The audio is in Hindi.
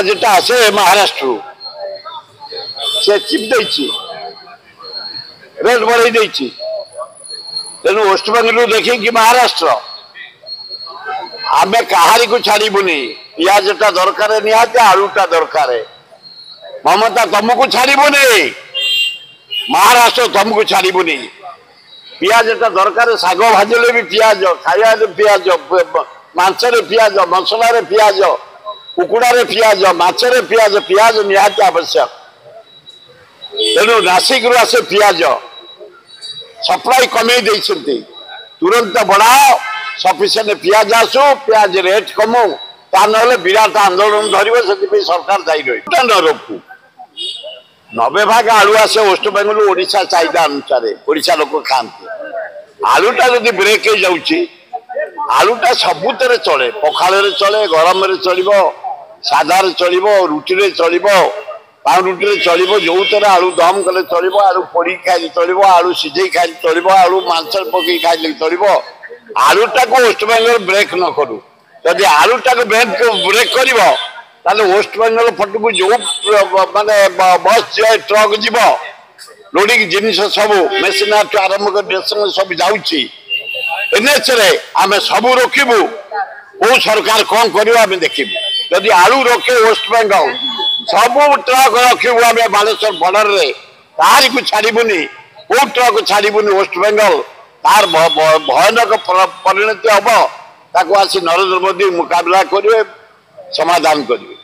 जेटा आसे महाराष्ट्र से चिप रेट बढ़ई तेणु वेस्टबंगाल देखिए महाराष्ट्र आम कहारी को छाड़बूनी पियाजटा दरकार निहाती आलूटा दरकार ममता तुमको छाड़बूनी महाराष्ट्र तुमको छाड़बूनी पियाजटा दरकार शाग भाजले भी पियाज खाया पियाज मांसरे पियाज मसलार पियाज कुकुड़े पियाज माछरे पियाज पियाज निहाती आवश्यक तेणु नासिक रु आसे पियाज सप्लाई कमे तुरंत बढ़ाओ सफिशिएंट पियाज आसू पियाज रेट कमो ता ना विराट आंदोलन धरवे से सरकार दायी रही न रोकू 90 भाग आलू आसे वेस्टबंगाल ओडिशा चाहिदा अनुसार ओडिशा लोक खाते आलूटा जदि ब्रेक हो जाऊँगी आलूटा सबुत चले पखाल चले गरम चलो साधार चलो रुटी चलो पाउरुटी चलो जो तरह आलू दम कले चलो आलू पोड़ी खाई चलो आलू सीझे खाई चलो आलू मांस पकई खाई चलो आलूटा को वेस्टबंगाल ब्रेक न करू जदि आलूटा को ब्रेक कर वेस्टबंगाल पटक जो माने बस जाए ट्रक जीव लोडिंग जिनिस सब मेसीन आरंभ कर सब जाऊँगी एनएच आम सब रोकबू कौ सरकार कौन कर देखू जदि आलू रखे वेस्टबंगाल सब ट्रक रखू आम बालेश्वर बॉर्डर रे तार को छाड़बूनी कौ ट्रक छाड़बूनी वेस्टबंगाल तार भयानक परिणति हम ताको आसी नरेंद्र मोदी मुकाबला करेंगे समाधान करेंगे।